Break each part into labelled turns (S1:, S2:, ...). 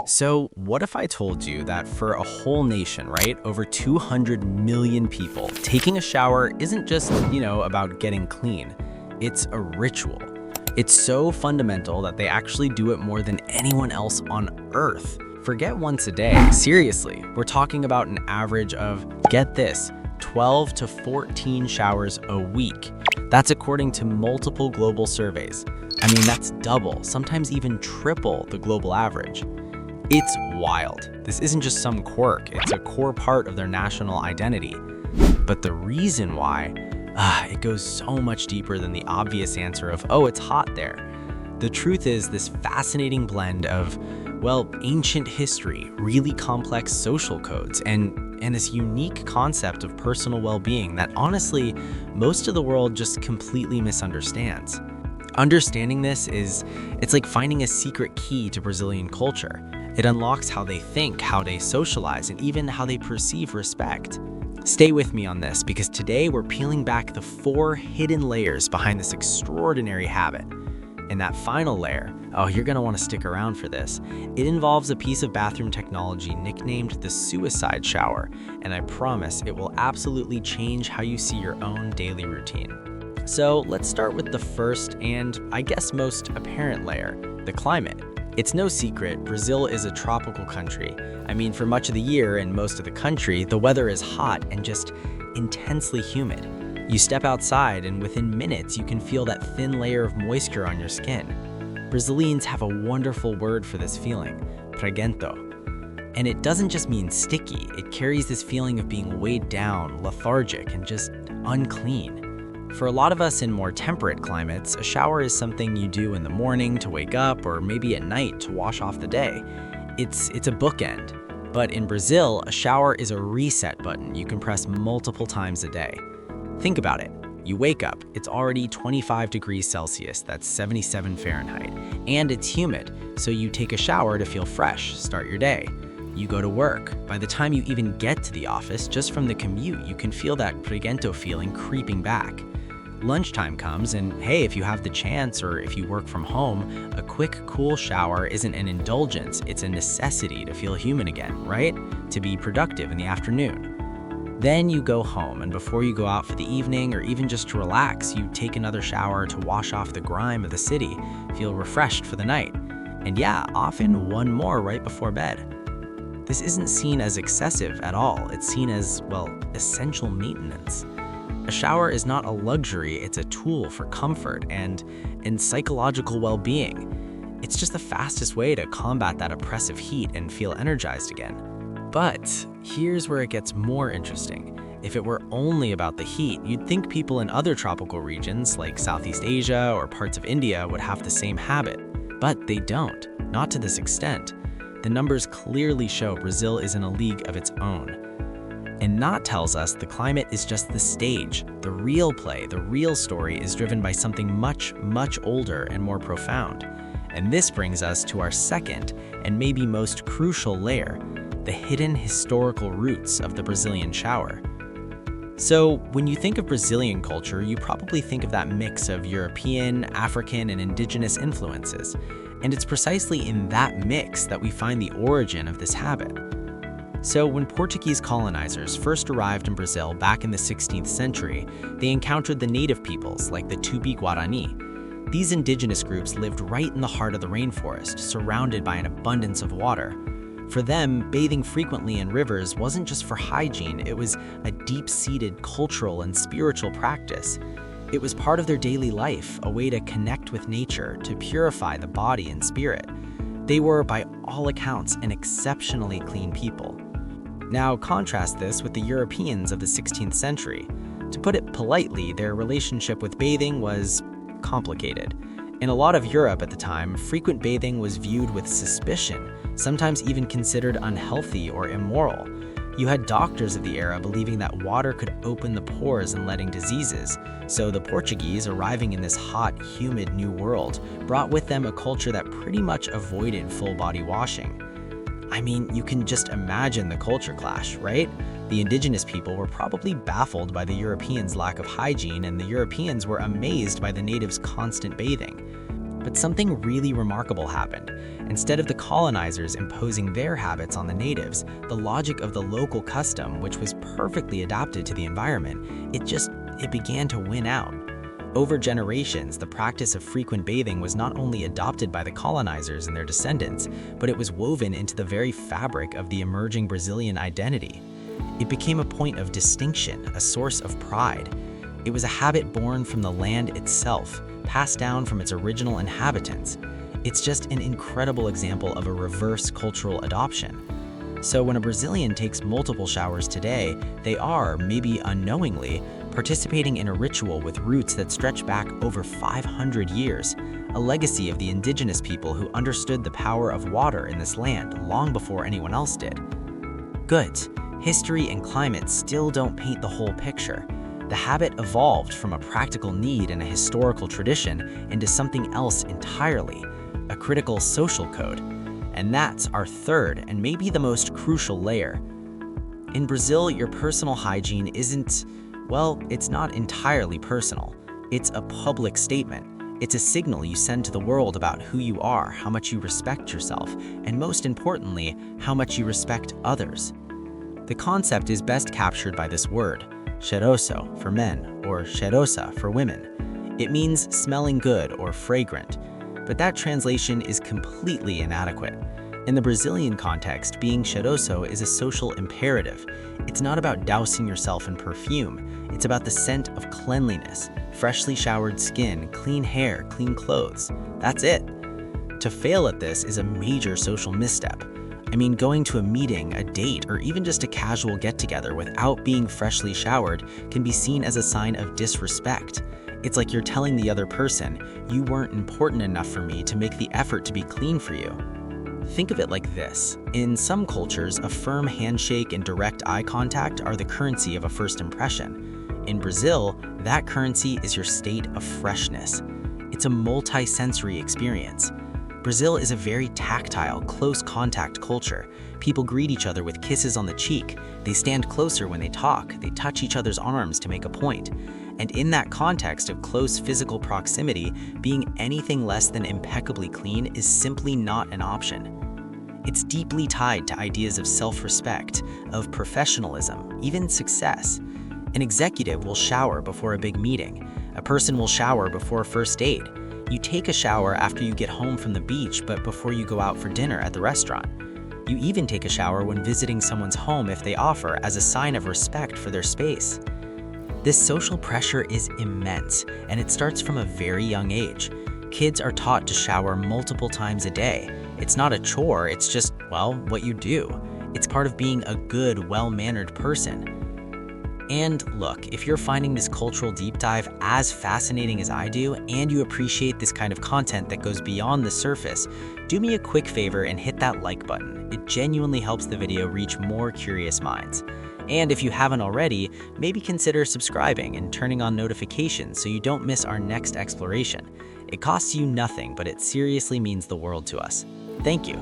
S1: So what if I told you that for a whole nation, right, over 200 million people, taking a shower isn't just, about getting clean. It's a ritual. It's so fundamental that they actually do it more than anyone else on Earth. Forget once a day. Seriously, we're talking about an average of, get this, 12 to 14 showers a week. That's according to multiple global surveys. I mean, that's double, sometimes even triple the global average. It's wild. This isn't just some quirk, it's a core part of their national identity. But the reason why, it goes so much deeper than the obvious answer of, oh, it's hot there. The truth is this fascinating blend of, ancient history, really complex social codes, and this unique concept of personal well-being that honestly, most of the world just completely misunderstands. Understanding this it's like finding a secret key to Brazilian culture. It unlocks how they think, how they socialize, and even how they perceive respect. Stay with me on this because today we're peeling back the 4 hidden layers behind this extraordinary habit. And that final layer, you're gonna wanna stick around for this. It involves a piece of bathroom technology nicknamed the suicide shower, and I promise it will absolutely change how you see your own daily routine. So let's start with the first and I guess most apparent layer, the climate. It's no secret, Brazil is a tropical country. I mean, for much of the year in most of the country, the weather is hot and just intensely humid. You step outside and within minutes, you can feel that thin layer of moisture on your skin. Brazilians have a wonderful word for this feeling, preguento. And it doesn't just mean sticky, it carries this feeling of being weighed down, lethargic, and just unclean. For a lot of us in more temperate climates, a shower is something you do in the morning to wake up or maybe at night to wash off the day. It's a bookend. But in Brazil, a shower is a reset button you can press multiple times a day. Think about it. You wake up, it's already 25 degrees Celsius, that's 77 Fahrenheit, and it's humid, so you take a shower to feel fresh, start your day. You go to work. By the time you even get to the office, just from the commute, you can feel that preguento feeling creeping back. Lunchtime comes and hey, if you have the chance or if you work from home, a quick, cool shower isn't an indulgence, it's a necessity to feel human again, right? To be productive in the afternoon. Then you go home, and before you go out for the evening or even just to relax, you take another shower to wash off the grime of the city, feel refreshed for the night. And yeah, often one more right before bed. This isn't seen as excessive at all, it's seen as, essential maintenance. A shower is not a luxury, it's a tool for comfort and psychological well-being. It's just the fastest way to combat that oppressive heat and feel energized again. But here's where it gets more interesting. If it were only about the heat, you'd think people in other tropical regions like Southeast Asia or parts of India would have the same habit. But they don't, not to this extent. The numbers clearly show Brazil is in a league of its own. And Knott tells us the climate is just the stage. The real play, the real story is driven by something much, much older and more profound. And this brings us to our second and maybe most crucial layer, the hidden historical roots of the Brazilian shower. So when you think of Brazilian culture, you probably think of that mix of European, African, and indigenous influences. And it's precisely in that mix that we find the origin of this habit. So when Portuguese colonizers first arrived in Brazil back in the 16th century, they encountered the native peoples like the Tupi-Guaraní. These indigenous groups lived right in the heart of the rainforest, surrounded by an abundance of water. For them, bathing frequently in rivers wasn't just for hygiene, it was a deep-seated cultural and spiritual practice. It was part of their daily life, a way to connect with nature, to purify the body and spirit. They were, by all accounts, an exceptionally clean people. Now contrast this with the Europeans of the 16th century. To put it politely, their relationship with bathing was complicated. In a lot of Europe at the time, frequent bathing was viewed with suspicion, sometimes even considered unhealthy or immoral. You had doctors of the era believing that water could open the pores and let in diseases, so the Portuguese, arriving in this hot, humid new world, brought with them a culture that pretty much avoided full-body washing. I mean, you can just imagine the culture clash, right? The indigenous people were probably baffled by the Europeans' lack of hygiene, and the Europeans were amazed by the natives' constant bathing. But something really remarkable happened. Instead of the colonizers imposing their habits on the natives, the logic of the local custom, which was perfectly adapted to the environment, it began to win out. Over generations, the practice of frequent bathing was not only adopted by the colonizers and their descendants, but it was woven into the very fabric of the emerging Brazilian identity. It became a point of distinction, a source of pride. It was a habit born from the land itself, passed down from its original inhabitants. It's just an incredible example of a reverse cultural adoption. So when a Brazilian takes multiple showers today, they are, maybe unknowingly, participating in a ritual with roots that stretch back over 500 years, a legacy of the indigenous people who understood the power of water in this land long before anyone else did. Good. History and climate still don't paint the whole picture. The habit evolved from a practical need and a historical tradition into something else entirely, a critical social code. And that's our third and maybe the most crucial layer. In Brazil, your personal hygiene isn't, well, it's not entirely personal. It's a public statement. It's a signal you send to the world about who you are, how much you respect yourself, and most importantly, how much you respect others. The concept is best captured by this word, cheiroso for men or cheirosa for women. It means smelling good or fragrant, but that translation is completely inadequate. In the Brazilian context, being cheiroso is a social imperative. It's not about dousing yourself in perfume. It's about the scent of cleanliness, freshly showered skin, clean hair, clean clothes. That's it. To fail at this is a major social misstep. I mean, going to a meeting, a date, or even just a casual get-together without being freshly showered can be seen as a sign of disrespect. It's like you're telling the other person, you weren't important enough for me to make the effort to be clean for you. Think of it like this. In some cultures, a firm handshake and direct eye contact are the currency of a first impression. In Brazil, that currency is your state of freshness. It's a multi-sensory experience. Brazil is a very tactile, close contact culture. People greet each other with kisses on the cheek. They stand closer when they talk. They touch each other's arms to make a point. And in that context of close physical proximity, being anything less than impeccably clean is simply not an option. It's deeply tied to ideas of self-respect, of professionalism, even success. An executive will shower before a big meeting. A person will shower before a first date. You take a shower after you get home from the beach, but before you go out for dinner at the restaurant. You even take a shower when visiting someone's home if they offer, as a sign of respect for their space. This social pressure is immense, and it starts from a very young age. Kids are taught to shower multiple times a day. It's not a chore, it's just, well, what you do. It's part of being a good, well-mannered person. And look, if you're finding this cultural deep dive as fascinating as I do, and you appreciate this kind of content that goes beyond the surface, do me a quick favor and hit that like button. It genuinely helps the video reach more curious minds. And if you haven't already, maybe consider subscribing and turning on notifications so you don't miss our next exploration. It costs you nothing, but it seriously means the world to us. Thank you.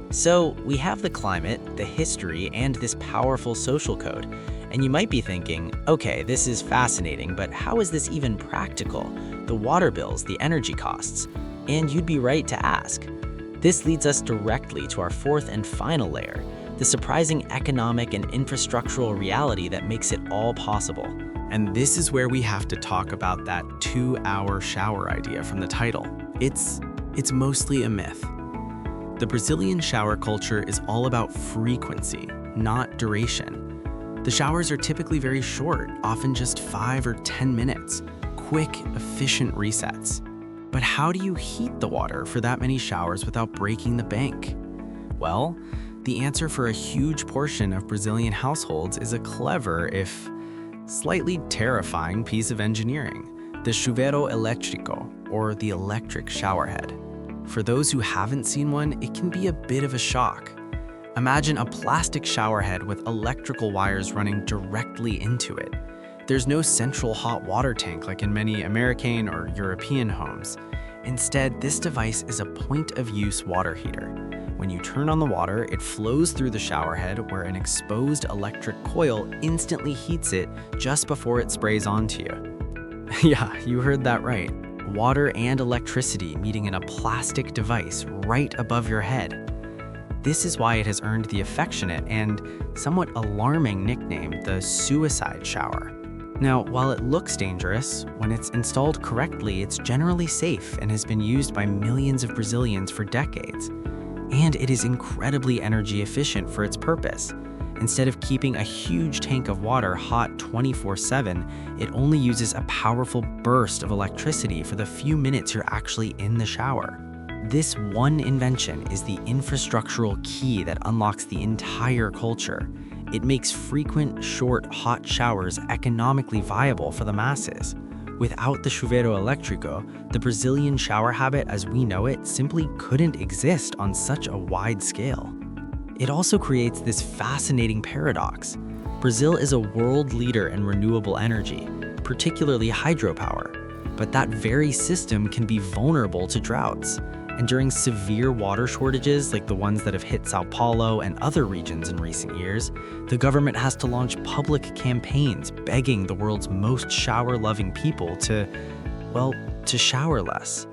S1: So we have the climate, the history, and this powerful social code. And you might be thinking, okay, this is fascinating, but how is this even practical? The water bills, the energy costs. And you'd be right to ask. This leads us directly to our fourth and final layer, the surprising economic and infrastructural reality that makes it all possible. And this is where we have to talk about that 2-hour shower idea from the title. It's mostly a myth. The Brazilian shower culture is all about frequency, not duration. The showers are typically very short, often just 5 or 10 minutes, quick, efficient resets. But how do you heat the water for that many showers without breaking the bank? Well, the answer for a huge portion of Brazilian households is a clever, if slightly terrifying piece of engineering, the chuveiro elétrico, or the electric showerhead. For those who haven't seen one, it can be a bit of a shock. Imagine a plastic showerhead with electrical wires running directly into it. There's no central hot water tank like in many American or European homes. Instead, this device is a point-of-use water heater. When you turn on the water, it flows through the showerhead where an exposed electric coil instantly heats it just before it sprays onto you. Yeah, you heard that right. water and electricity meeting in a plastic device right above your head. This is why it has earned the affectionate and somewhat alarming nickname, the suicide shower. Now, while it looks dangerous, when it's installed correctly, it's generally safe and has been used by millions of Brazilians for decades. And it is incredibly energy efficient for its purpose. Instead of keeping a huge tank of water hot 24/7, it only uses a powerful burst of electricity for the few minutes you're actually in the shower. This one invention is the infrastructural key that unlocks the entire culture. It makes frequent, short, hot showers economically viable for the masses. Without the chuveiro elétrico, the Brazilian shower habit as we know it simply couldn't exist on such a wide scale. It also creates this fascinating paradox. Brazil is a world leader in renewable energy, particularly hydropower, but that very system can be vulnerable to droughts. And during severe water shortages like the ones that have hit Sao Paulo and other regions in recent years, the government has to launch public campaigns begging the world's most shower-loving people to shower less.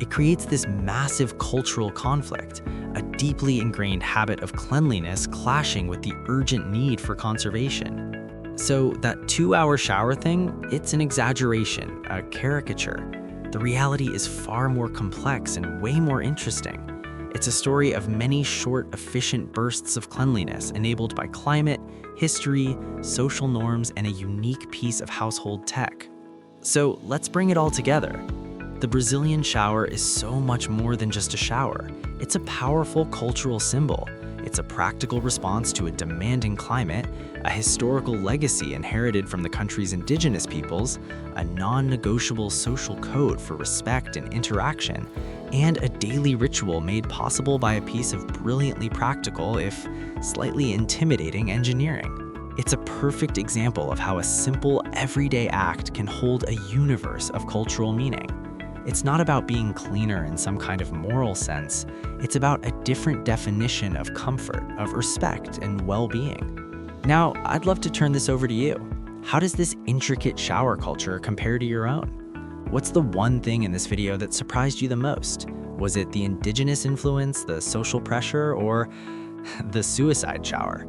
S1: It creates this massive cultural conflict, a deeply ingrained habit of cleanliness clashing with the urgent need for conservation. So that 2-hour shower thing, it's an exaggeration, a caricature. The reality is far more complex and way more interesting. It's a story of many short, efficient bursts of cleanliness enabled by climate, history, social norms, and a unique piece of household tech. So let's bring it all together. The Brazilian shower is so much more than just a shower. It's a powerful cultural symbol. It's a practical response to a demanding climate, a historical legacy inherited from the country's indigenous peoples, a non-negotiable social code for respect and interaction, and a daily ritual made possible by a piece of brilliantly practical, if slightly intimidating, engineering. It's a perfect example of how a simple, everyday act can hold a universe of cultural meaning. It's not about being cleaner in some kind of moral sense. It's about a different definition of comfort, of respect, and well-being. Now, I'd love to turn this over to you. How does this intricate shower culture compare to your own? What's the one thing in this video that surprised you the most? Was it the indigenous influence, the social pressure, or the suicide shower?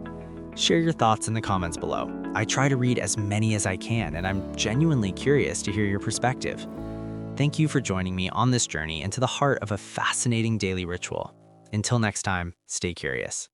S1: Share your thoughts in the comments below. I try to read as many as I can, and I'm genuinely curious to hear your perspective. Thank you for joining me on this journey into the heart of a fascinating daily ritual. Until next time, stay curious.